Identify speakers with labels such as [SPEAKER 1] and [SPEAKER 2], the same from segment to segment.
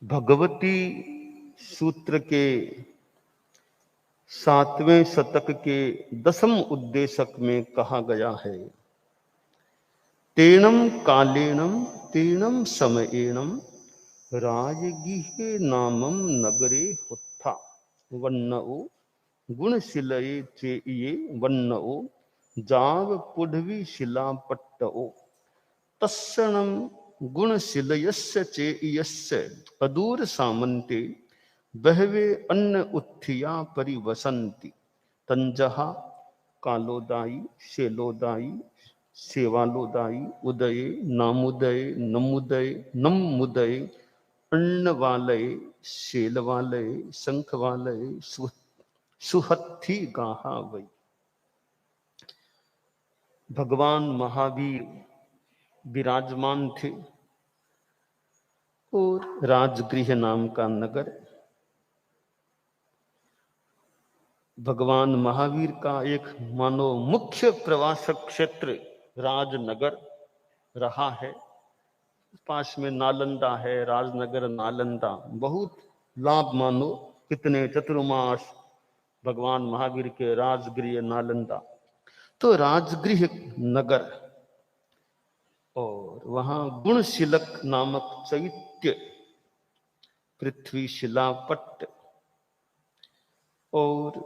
[SPEAKER 1] भगवती सूत्र के 7वें शतक के 10वें उद्देशक में कहा गया है, तेनम कालेनम तेनम समयेनम राजगीहे नामम नगरे हुत्था वन्नओ गुणशिलये चेये वन्नओ जाव पुढवी शिला पट्टओ तस्सणम गुणशिलयस्य चेयस्य अदूर सामन्ते बहवे अन्न उत्थिया परिवसन्ति तंजहा कालोदायी शेलोदायी सेवालोदायी उदये नामुदये नमुदये नमुदये अन्नवालये शेलवालये शंखवालये सुहत्थी गाहा वै। भगवान महावीर विराजमान थे और राजगृह नाम का नगर भगवान महावीर का एक मानो मुख्य प्रवासक क्षेत्र राजनगर रहा है। पास में नालंदा है, राजनगर नालंदा, बहुत लाभ मानो कितने चतुर्मास भगवान महावीर के राजगृह नालंदा। तो राजगृह नगर और वहां गुणशिलक नामक चैत्य, पृथ्वी शिलापट्ट और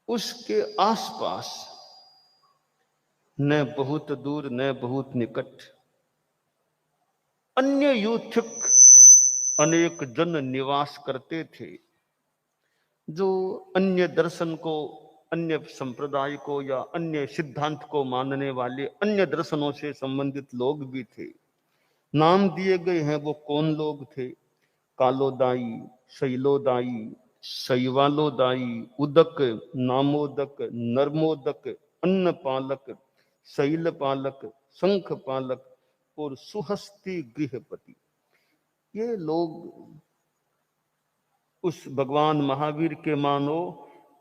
[SPEAKER 1] उसके आसपास न बहुत दूर न बहुत निकट अन्य यूथिक अनेक जन निवास करते थे, जो अन्य दर्शन को, अन्य संप्रदाय को या अन्य सिद्धांत को मानने वाले अन्य दर्शनों से संबंधित लोग भी थे। नाम दिए गए हैं वो कौन लोग थे? कालोदाई, शैलोदाई, शैवालोदाई, उदक, नामोदक, नर्मोदक, अन्नपालक, शैलपालक, शंखपालक और सुहस्ती गृहपति। ये लोग उस भगवान महावीर के मानो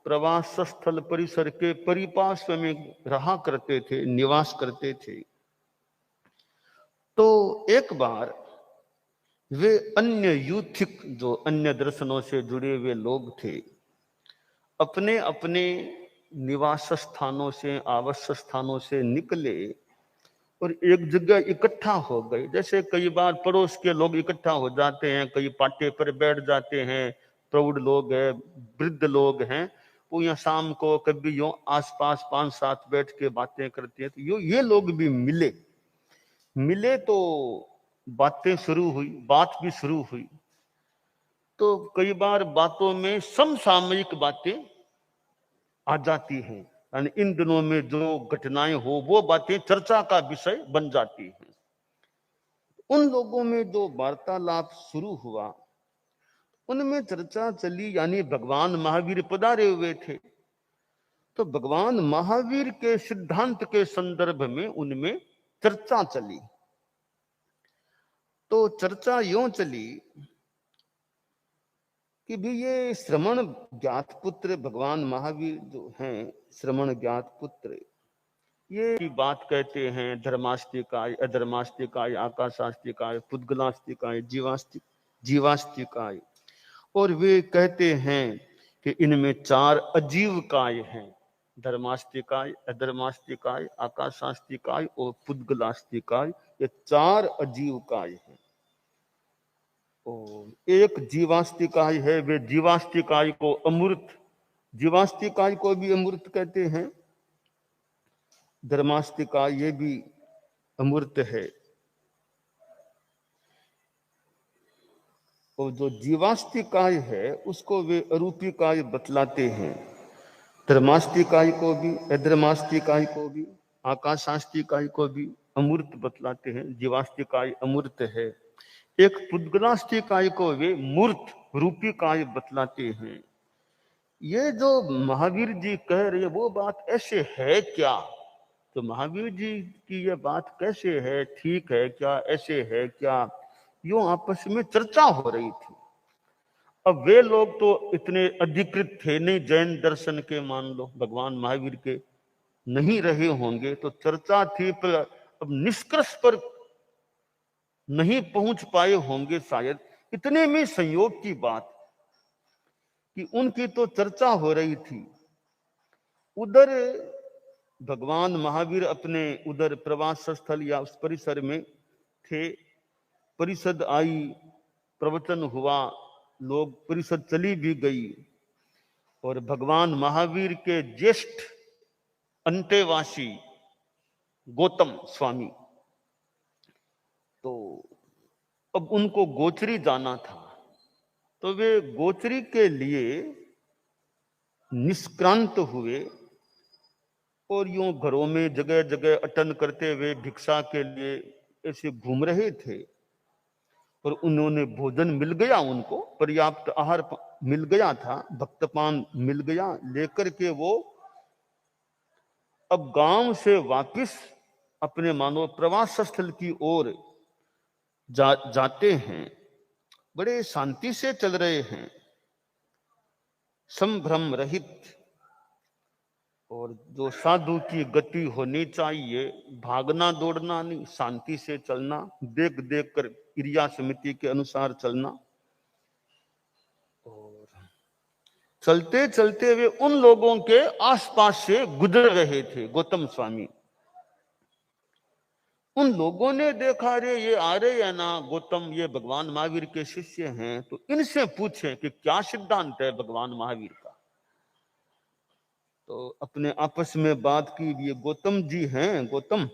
[SPEAKER 1] प्रवास स्थल परिसर के परिपार्श्व में रहा करते थे, निवास करते थे। तो एक बार वे अन्य यूथिक, जो अन्य दर्शनों से जुड़े हुए लोग थे, अपने अपने निवास स्थानों से, आवास स्थानों से निकले और एक जगह इकट्ठा हो गए। जैसे कई बार पड़ोस के लोग इकट्ठा हो जाते हैं, कई पाटे पर बैठ जाते हैं, प्रौढ़ लोग हैं, वृद्ध लोग हैं, वो यहाँ शाम को कभी यूं आसपास 5-7 बैठ के बातें करते हैं। तो ये लोग भी मिले तो बातें शुरू हुई, बात भी शुरू हुई। तो कई बार बातों में समसामयिक बातें आ जाती हैं, यानी इन दिनों में जो घटनाएं हो वो बातें चर्चा का विषय बन जाती हैं। उन लोगों में जो वार्तालाप शुरू हुआ उनमें चर्चा चली, यानी भगवान महावीर पधारे हुए थे, तो भगवान महावीर के सिद्धांत के संदर्भ में उनमें चर्चा चली। तो चर्चा यूं चली कि भी ये श्रमण ज्ञात पुत्र भगवान महावीर जो हैं, श्रमण ज्ञात पुत्र, ये बात कहते हैं धर्मास्तिकाय, अधर्मास्तिकाय, आकाशास्तिकाय, पुद्गलास्तिकाय, जीवास्तिकाय, और वे कहते हैं कि इनमें 4 अजीव काय हैं, धर्मास्तिकाय, अधर्मास्तिकाय, आकाशास्तिकाय और पुद्गलास्तिकाय। ये 4 अजीव काय हैं। और एक जीवास्तिकाय है, वे जीवास्तिकाय को अमूर्त, जीवास्तिकाय को भी अमूर्त कहते हैं। धर्मास्तिकाय ये भी अमूर्त है। और जो जीवास्तिकाय है उसको वे अरूपिकाय बतलाते हैं। धर्मास्तिकाय को भी, अधर्मास्तिकाय को भी, आकाशास्तिकाय को भी अमूर्त बतलाते हैं। जीवास्तिकाय अमूर्त है। एक पुद्गलास्तिकाय को वे मूर्त रूपिकाय बतलाते हैं। ये जो महावीर जी कह रहे हैं वो बात ऐसे है क्या? तो महावीर जी की ये बात कैसे है, ठीक है क्या, ऐसे है क्या, यूं आपस में चर्चा हो रही थी। अब वे लोग तो इतने अधिकृत थे नहीं, जैन दर्शन के मान लो, भगवान महावीर के नहीं रहे होंगे, तो चर्चा थी, पर अब निष्कर्ष पर नहीं पहुंच पाए होंगे शायद, इतने में संयोग की बात कि उनकी तो चर्चा हो रही थी, उधर भगवान महावीर अपने उधर प्रवास स्थल या उस परिसर में थे। परिषद आई, प्रवचन हुआ, लोग परिषद चली भी गई और भगवान महावीर के ज्येष्ठ अंतेवासी गौतम स्वामी, तो अब उनको गोचरी जाना था, तो वे गोचरी के लिए निष्क्रांत हुए और यूं घरों में जगह जगह अटन करते हुए भिक्षा के लिए ऐसे घूम रहे थे। और उन्होंने भोजन मिल गया, उनको पर्याप्त आहार मिल गया था, भक्तपान मिल गया, लेकर के वो अब गांव से वापस अपने मानो प्रवास स्थल की ओर जाते हैं। बड़े शांति से चल रहे हैं, संभ्रम रहित, और जो साधु की गति होनी चाहिए, भागना दौड़ना नहीं, शांति से चलना, देख देख कर क्रिया समिति के अनुसार चलना। और चलते चलते वे उन लोगों के आसपास से गुजर रहे थे। गौतम स्वामी, उन लोगों ने देखा, रे ये आ रहे हैं ना गौतम, ये भगवान महावीर के शिष्य हैं, तो इनसे पूछें कि क्या सिद्धांत है भगवान महावीर का। तो अपने आपस में बात की, ये गौतम जी हैं, गौतम,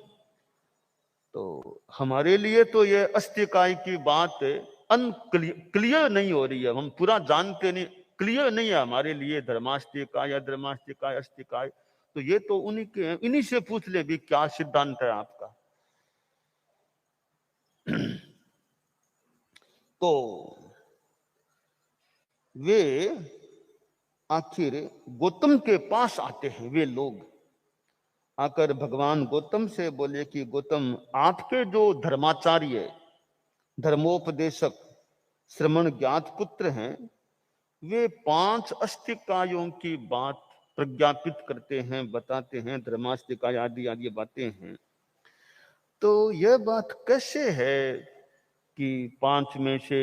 [SPEAKER 1] तो हमारे लिए तो ये अस्तिकाय की बात क्लियर नहीं हो रही है, हम पूरा जानते नहीं, क्लियर नहीं है हमारे लिए, धर्मास्तिकाय, अधर्मास्तिकाय, अस्तिकाय, तो ये तो उन्हीं के, इन्हीं से पूछ ले भी क्या सिद्धांत है आपका। तो वे आखिर गौतम के पास आते हैं। वे लोग आकर भगवान गौतम से बोले कि गौतम, आपके जो धर्माचार्य, धर्मोपदेशक, श्रमण ज्ञात पुत्र हैं, वे 5 अस्तिकायों की बात प्रज्ञापित करते हैं, बताते हैं, धर्मास्तिकाय आदि आदि बातें हैं। तो यह बात कैसे है कि 5 में से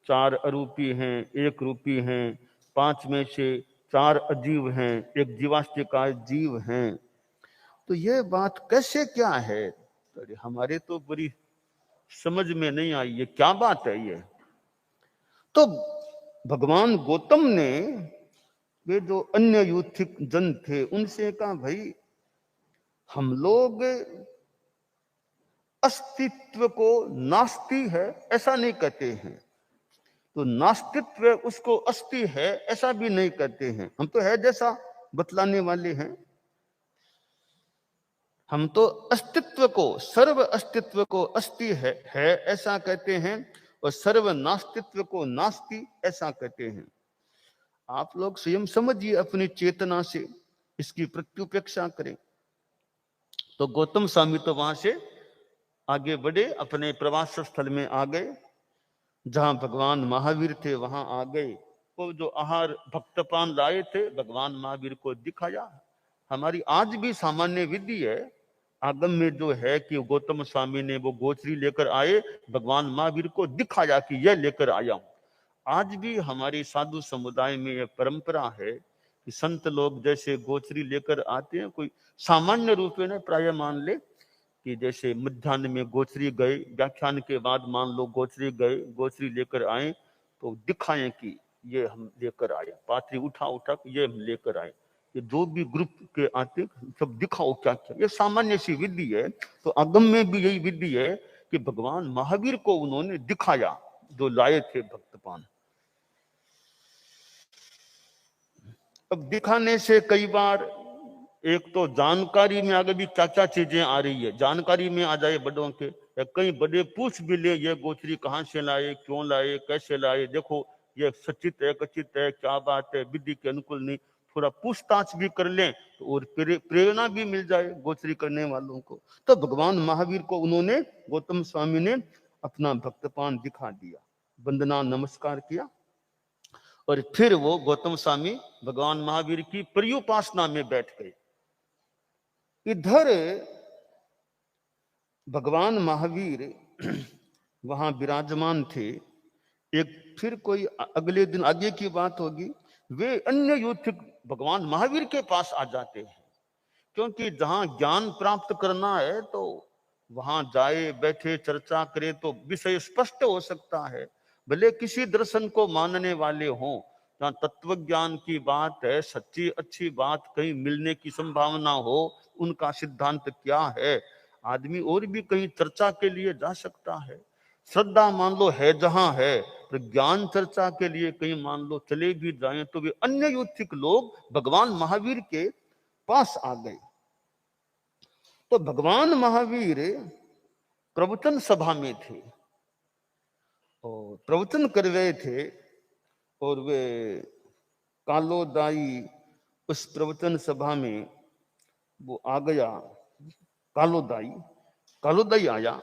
[SPEAKER 1] 4 अरूपी हैं, 1 रूपी हैं, 5 में से 4 अजीव हैं, 1 जीवास्तिकाय जीव हैं, तो यह बात कैसे क्या है? अरे हमारे तो बड़ी समझ में नहीं आई, ये क्या बात है ये। तो भगवान गौतम ने, वे जो अन्य यूथिक जन थे, उनसे कहा, भाई हम लोग अस्तित्व को नास्ति है ऐसा नहीं कहते हैं, तो नास्तित्व उसको अस्ति है ऐसा भी नहीं कहते हैं, हम तो है जैसा बतलाने वाले हैं। हम तो अस्तित्व को, सर्व अस्तित्व को अस्ति है ऐसा कहते हैं, और सर्व नास्तित्व को नास्ति ऐसा कहते हैं। आप लोग स्वयं समझिए, अपनी चेतना से इसकी प्रत्युपेक्षा करें। तो गौतम स्वामी तो वहां से आगे बढ़े, अपने प्रवास स्थल में आ गए, जहां भगवान महावीर थे वहां आ गए। वो जो आहार भक्तपान लाए थे, भगवान महावीर को दिखाया। हमारी आज भी सामान्य विधि है, आगम में जो है कि गौतम स्वामी ने वो गोचरी लेकर आए, भगवान महावीर को दिखाया कि यह लेकर आया हूं। आज भी हमारी साधु समुदाय में यह परंपरा है कि संत लोग जैसे गोचरी लेकर आते हैं, कोई सामान्य रूप में प्राय मान ले कि जैसे मध्याह्न में गोचरी गए, व्याख्यान के बाद मान लो गोचरी गए, गोचरी लेकर आए, तो दिखाएं कि ये हम लेकर आए, पात्री उठा उठा ये हम लेकर आए। ये जो भी ग्रुप के आते सब दिखाओ क्या क्या, ये सामान्य सी विधि है। तो आगम में भी यही विधि है कि भगवान महावीर को उन्होंने दिखाया जो लाए थे भक्तपान। अब दिखाने से कई बार एक तो जानकारी में आगे भी क्या क्या चीजें आ रही है, जानकारी में आ जाए बड़ों के, या कई बड़े पूछ भी ले ये गोचरी कहाँ से लाए, क्यों लाए, कैसे लाए, देखो ये सचित है कचित है, क्या बात है, विधि के अनुकूल नहीं, थोड़ा पूछताछ भी कर लें तो और प्रेरणा भी मिल जाए गोचरी करने वालों को। तो भगवान महावीर को उन्होंने, गौतम स्वामी ने अपना भक्तपान दिखा दिया, वंदना नमस्कार किया, और फिर वो गौतम स्वामी भगवान महावीर की पर्युपासना में बैठ गए। इधर भगवान महावीर वहां विराजमान थे, एक फिर कोई अगले दिन आगे की बात होगी, वे अन्य युथिक भगवान महावीर के पास आ जाते हैं, क्योंकि जहां ज्ञान प्राप्त करना है तो वहां जाए, बैठे, चर्चा करे तो विषय स्पष्ट हो सकता है। भले किसी दर्शन को मानने वाले हों, जहां तत्व ज्ञान की बात है, सच्ची अच्छी बात कहीं मिलने की संभावना हो, उनका सिद्धांत क्या है, आदमी और भी कहीं चर्चा के लिए जा सकता है। श्रद्धा मान लो है जहां है, तो ज्ञान चर्चा के लिए कहीं मान लो चले भी जाएं, तो वे अन्य युथिक लोग भगवान महावीर के पास आ गए। तो भगवान महावीर प्रवचन सभा में थे और प्रवचन कर रहे थे, और वे कालोदाई उस प्रवचन सभा में वो आ गया। कालोदाई कालोदाई आया,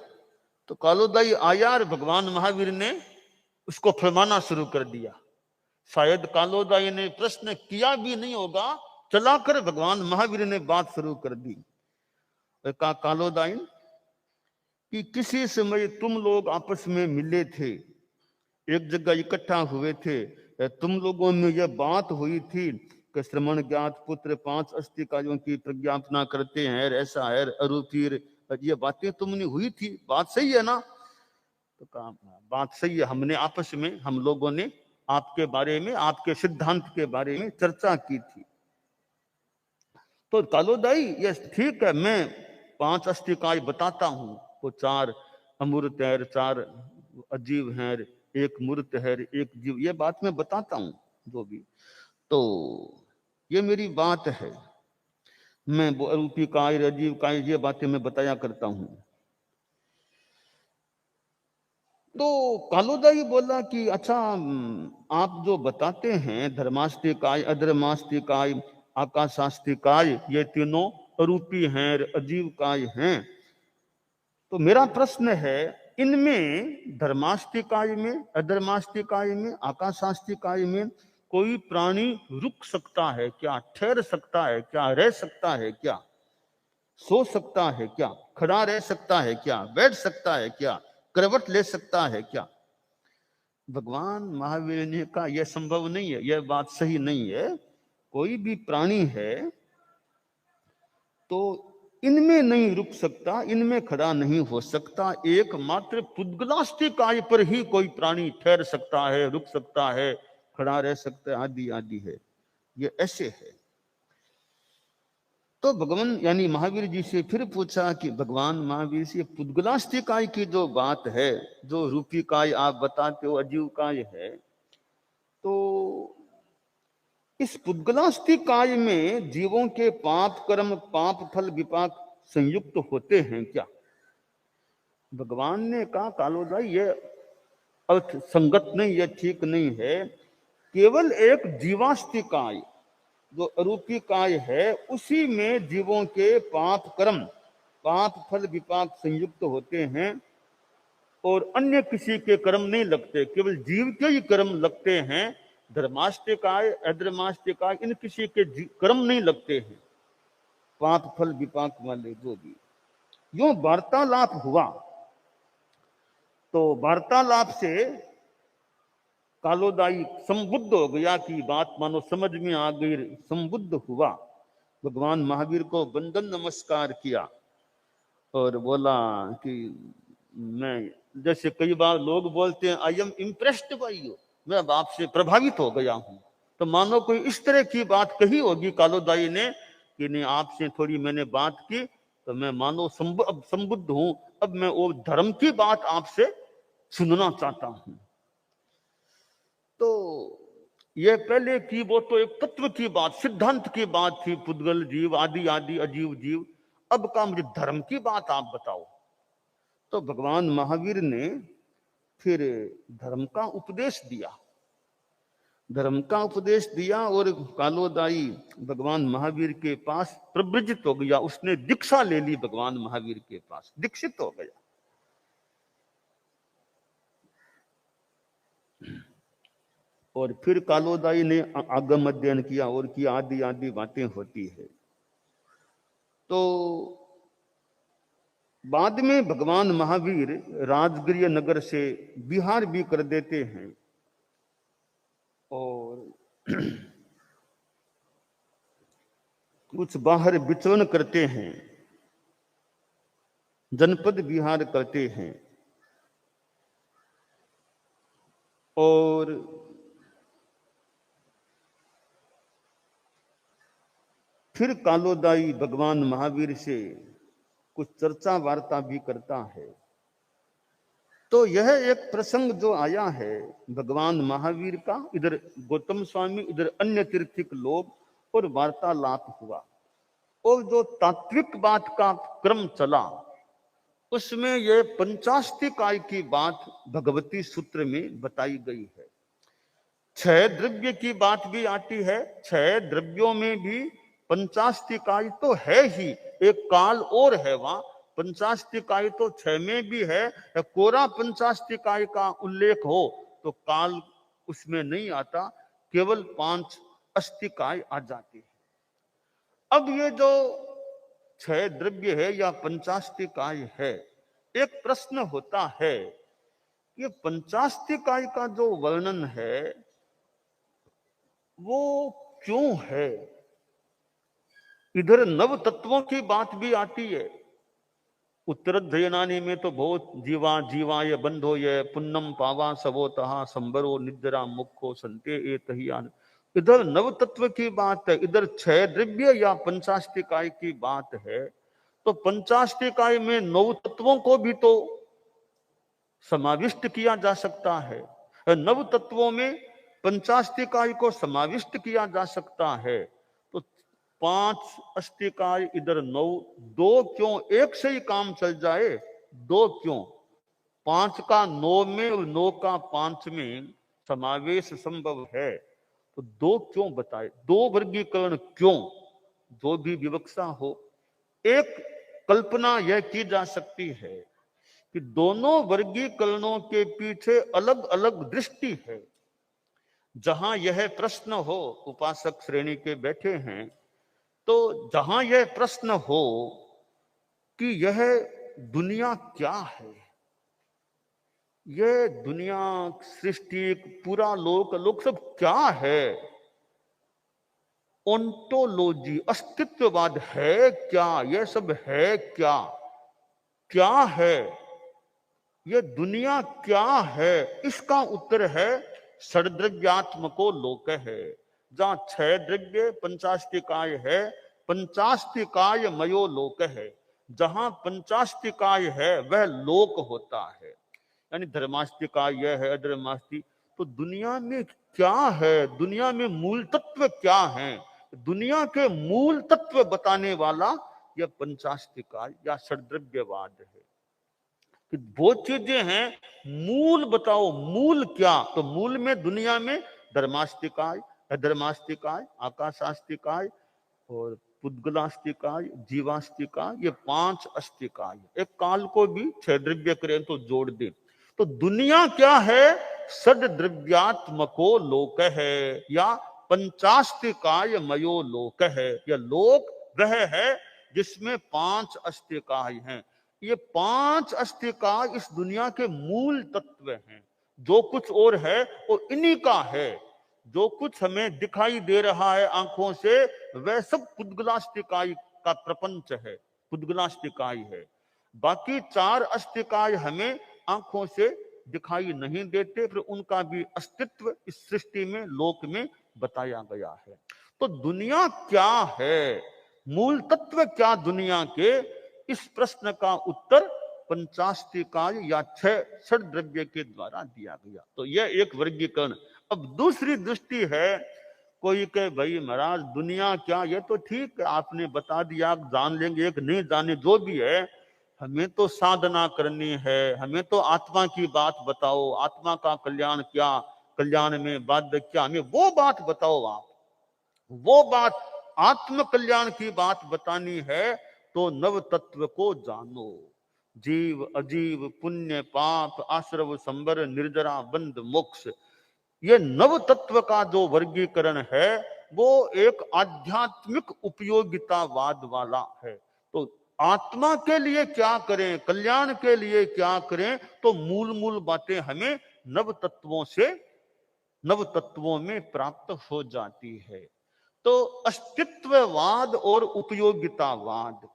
[SPEAKER 1] तो कालोदाई आया और भगवान महावीर ने उसको फरमाना शुरू कर दिया। शायद कालोदाई ने प्रश्न किया भी नहीं होगा, चलाकर भगवान महावीर ने बात शुरू कर दी। कहा, कालोदाई कि किसी समय तुम लोग आपस में मिले थे, एक जगह इकट्ठा हुए थे, तुम लोगों में यह बात हुई थी कि श्रमण ज्ञात पुत्र 5 अस्तिकायों की प्रज्ञापना करते हैं, ऐसा है अरूपीर, ये बातें तुमने हुई थी, बात सही है ना? तो कहा बात सही है, हमने आपस में हम लोगों ने आपके बारे में, आपके सिद्धांत के बारे में चर्चा की थी। तो कालोदाई ये ठीक है, मैं 5 अस्तिकाय बताता हूं, वो 4 अमूर्त है, 4 अजीव हैं, 1 मूर्त है, 1 जीव, ये बात मैं बताता हूं जो भी। तो ये मेरी बात है, मैं वो अरूपी काय, अजीव काय, ये बातें मैं बताया करता हूं। तो कालोदाई बोला कि अच्छा, आप जो बताते हैं धर्मास्तिकाय, अधर्मास्तिकाय, आकाशास्तिकाय, ये तीनों अरूपी हैं, अजीव काय हैं। तो मेरा प्रश्न है, इनमें धर्मास्तिकाय में, अधर्मास्तिकाय में, आकाशास्तिकाय में कोई प्राणी रुक सकता है क्या, ठहर सकता है क्या, रह सकता है क्या, सो सकता है क्या, खड़ा रह सकता है क्या, बैठ सकता है क्या, करवट ले सकता है क्या? भगवान महावीर ने कहा यह संभव नहीं है, यह बात सही नहीं है। कोई भी प्राणी है तो इनमें नहीं रुक सकता, इनमें खड़ा नहीं हो सकता, एकमात्र पुद्गलास्तिकाय पर ही कोई प्राणी ठहर सकता है, रुक सकता है, खड़ा रह सकता है, आदि आदि है, ये ऐसे है। तो भगवान यानी महावीर जी से फिर पूछा कि भगवान महावीर से पुद्गलास्तिकाय की जो बात है, जो रूपी काय आप बताते हो अजीव काय है, तो इस पुद्गलास्तिकाय में जीवों के पाप कर्म, पाप फल, विपाक संयुक्त होते हैं क्या? भगवान ने कहा, कालोदाई ये अर्थ संगत नहीं, ये ठीक नहीं है। केवल एक जीवास्तिकाय जो अरूपी काय है, उसी में जीवों के पाप कर्म, पाप फल, विपाक संयुक्त होते हैं और अन्य किसी के कर्म नहीं लगते, केवल जीव के ही कर्म लगते हैं। धर्मास्तिकाय, अधर्मास्तिकाय, इन किसी के कर्म नहीं लगते हैं, पाप फल विपाक वाले जो भी। यूं वार्तालाप हुआ, तो वार्तालाप से कालोदाई संबुद्ध हो गया कि बात मानो समझ में आ गई, संबुद्ध हुआ, भगवान महावीर को वंदन नमस्कार किया और बोला कि मैं, जैसे कई बार लोग बोलते हैं, I am impressed by you, मैं आपसे प्रभावित हो गया हूं। तो मानो कोई इस तरह की बात कही होगी कालोदाई ने कि नहीं, आपसे थोड़ी मैंने बात की तो मैं मानो अब संबुद्ध हूं, अब मैं वो धर्म की बात आपसे सुनना चाहता हूं। तो यह पहले की वो तो एक तत्व की बात, सिद्धांत की बात थी, पुद्गल जीव आदि आदि अजीव जीव। अब का मुझे धर्म की बात आप बताओ। तो भगवान महावीर ने फिर धर्म का उपदेश दिया, धर्म का उपदेश दिया, और कालोदाई भगवान महावीर के पास प्रव्रजित हो गया, उसने दीक्षा ले ली, भगवान महावीर के पास दीक्षित हो गया। और फिर कालोदाई ने आगम अध्ययन किया और किया, आदि आदि बातें होती है। तो बाद में भगवान महावीर राजगृह नगर से विहार भी कर देते हैं और कुछ बाहर विचरण करते हैं, जनपद विहार करते हैं और फिर कालोदाई भगवान महावीर से कुछ चर्चा वार्ता भी करता है। तो यह एक प्रसंग जो आया है भगवान महावीर का, इधर गौतम स्वामी, इधर अन्य तीर्थिक लोग, और वार्तालाप हुआ और जो तात्विक बात का क्रम चला उसमें यह पंचास्तिकाय की बात भगवती सूत्र में बताई गई है। 6 द्रव्य की बात भी आती है। 6 द्रव्यों में भी पंचास्तिकाय तो है ही, एक काल और है वहां। पंचास्तिकाय तो 6 में भी है। कोरा पंचास्तिकाय का उल्लेख हो तो काल उसमें नहीं आता, केवल 5 अस्तिकाय आ जाती है। अब ये जो 6 द्रव्य है या पंचास्तिकाय है, एक प्रश्न होता है, ये पंचास्तिकाय का जो वर्णन है वो क्यों है? इधर नव तत्वों की बात भी आती है। उत्तरध्ययनानि में तो बहुत जीवा जीवाय बंधो ये पुन्नम पावा सवोतः संबरो निद्रा मुखो संते एतहियान। इधर नव तत्व की बात है, इधर 6 द्रव्य या पंचास्तिकाय की बात है। तो पंचास्तिकाय में 9 तत्वों को भी तो समाविष्ट किया जा सकता है। नव तत्वों में पंचास्तिकाय को समाविष्ट किया जा सकता है। तो 5 अस्तिकाय इधर 9, 2 क्यों? एक से ही काम चल जाए, 2 क्यों? 5 का 9 में और 9 का 5 में समावेश संभव है, तो 2 क्यों बताए? 2 वर्गीकरण क्यों? जो भी विवक्षा हो, एक कल्पना यह की जा सकती है कि दोनों वर्गीकरणों के पीछे अलग अलग दृष्टि है। जहां यह प्रश्न हो, उपासक श्रेणी के बैठे हैं, तो जहां यह प्रश्न हो कि यह दुनिया क्या है, यह दुनिया, सृष्टि, पूरा लोक सब क्या है, ओंटोलॉजी, अस्तित्ववाद है क्या, यह सब है क्या, क्या है, यह दुनिया क्या है? इसका उत्तर है षड्द्रव्यात्मको लोक है। जहां 6 द्रव्य पंचास्तिकाय है, पंचास्तिकाय मयो लोक है। जहां पंचास्तिकाय है वह लोक होता है, यानी धर्मास्तिकाय यह है, अधर्मास्ति। तो दुनिया में क्या है, दुनिया में मूल तत्व क्या है, दुनिया के मूल तत्व बताने वाला यह पंचास्तिकाय या षड्द्रव्यवाद है कि वो चीजें हैं, मूल बताओ, मूल क्या? तो मूल में दुनिया में धर्मास्तिकाय, अधर्मास्तिकाय, आकाशास्तिकाय और पुद्गलास्तिकाय, जीवास्तिकाय, ये 5 अस्तिकाय। एक काल को भी 6 द्रव्य करें तो जोड़ दे। तो दुनिया क्या है? षड्द्रव्यात्मको लोक है या पंचास्तिकाय मयो लोक है। यह लोक वह है जिसमें 5 अस्तिकाय हैं। ये 5 अस्तिकाय इस दुनिया के मूल तत्व हैं। जो कुछ और है वो इन्हीं का है। जो कुछ हमें दिखाई दे रहा है आंखों से, वह सब पुद्गलास्तिकाय का प्रपंच है, पुद्गलास्तिकाय है। बाकी 4 अस्तिकाय हमें आंखों से दिखाई नहीं देते, फिर उनका भी अस्तित्व इस सृष्टि में, लोक में बताया गया है। तो दुनिया क्या है, मूल तत्व क्या दुनिया के, इस प्रश्न का उत्तर पंचास्तिकाय या 6 षड्द्रव्य के द्वारा दिया गया। तो यह एक वर्गीकरण। अब दूसरी दृष्टि है, कोई कहे भाई महाराज दुनिया क्या, ये तो ठीक है आपने बता दिया, जान लेंगे, एक नहीं जाने, जो भी है, हमें तो साधना करनी है, हमें तो आत्मा की बात बताओ, आत्मा का कल्याण क्या, कल्याण में बाध्य क्या, हमें वो बात बताओ। आप वो बात, आत्म कल्याण की बात बतानी है तो नव तत्व को जानो। जीव अजीव, पुण्य पाप, आश्रव संबर, निर्जरा बंध मोक्ष, ये नव तत्व का जो वर्गीकरण है वो एक आध्यात्मिक उपयोगितावाद वाला है। तो आत्मा के लिए क्या करें, कल्याण के लिए क्या करें, तो मूल मूल बातें हमें नव तत्वों में प्राप्त हो जाती है। तो अस्तित्ववाद और उपयोगितावाद,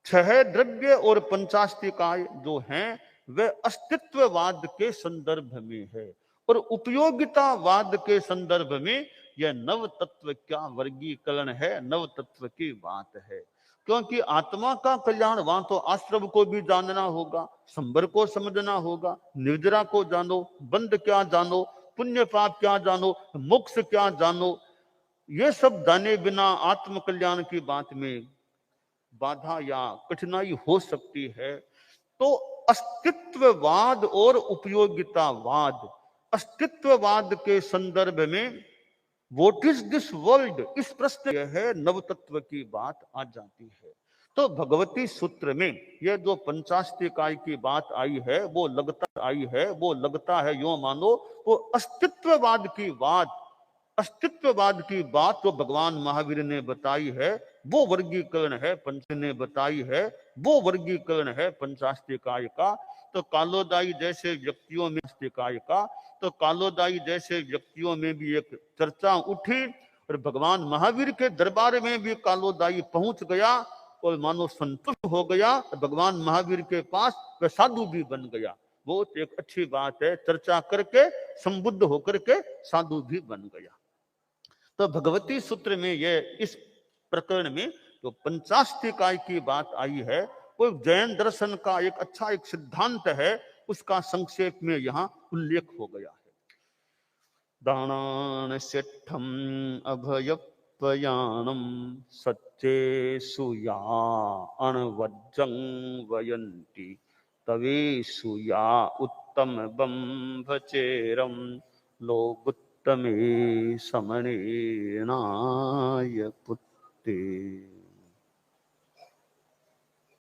[SPEAKER 1] छह द्रव्य और पंचास्तिकाय जो हैं वे अस्तित्ववाद के संदर्भ में है, और उपयोगितावाद के संदर्भ में यह नव तत्व क्या वर्गीकरण है, नव तत्व की बात है। क्योंकि आत्मा का कल्याण, वहां तो आश्रम को भी जानना होगा, संबर को समझना होगा, निर्जरा को जानो, बंध क्या जानो, पुण्य पाप क्या जानो, मोक्ष क्या जानो, ये सब जाने बिना आत्म कल्याण की बात में बाधा या कठिनाई हो सकती है। तो अस्तित्ववाद और उपयोगितावाद, अस्तित्ववाद के संदर्भ में व्हाट इज दिस वर्ल्ड, इस प्रश्न यह है नव तत्व की बात आ जाती है। तो भगवती सूत्र में यह जो पंचास्तिकाय की बात आई है वो लगता है यो मानो वो अस्तित्ववाद की बात जो भगवान महावीर ने बताई है वो वर्गीकरण है, पंच ने बताई है वो वर्गीकरण है पंचास्तिकाय का। तो कालोदाई जैसे व्यक्तियों में अस्तिकाय का, तो कालोदाई जैसे व्यक्तियों में भी एक चर्चा उठी, और भगवान महावीर के दरबार में भी कालोदाई पहुंच गया और मानो संतुष्ट हो गया, भगवान महावीर के पास वह साधु भी बन गया। वो एक अच्छी बात है, चर्चा करके संबुद्ध होकर के साधु भी बन गया। तो भगवती सूत्र में यह इस प्रकरण में जो पंचास्तिकाय की बात आई है वो जैन दर्शन का एक अच्छा एक सिद्धांत है, उसका संक्षेप में यहाँ उल्लेख हो गया है। दानान सिद्धम अभयपयानम सच्चे सुया अणवज्जं वयंती तवे सुया उत्तम बंभचेरम लोगुत्तमे समनेनाय पुत्ते।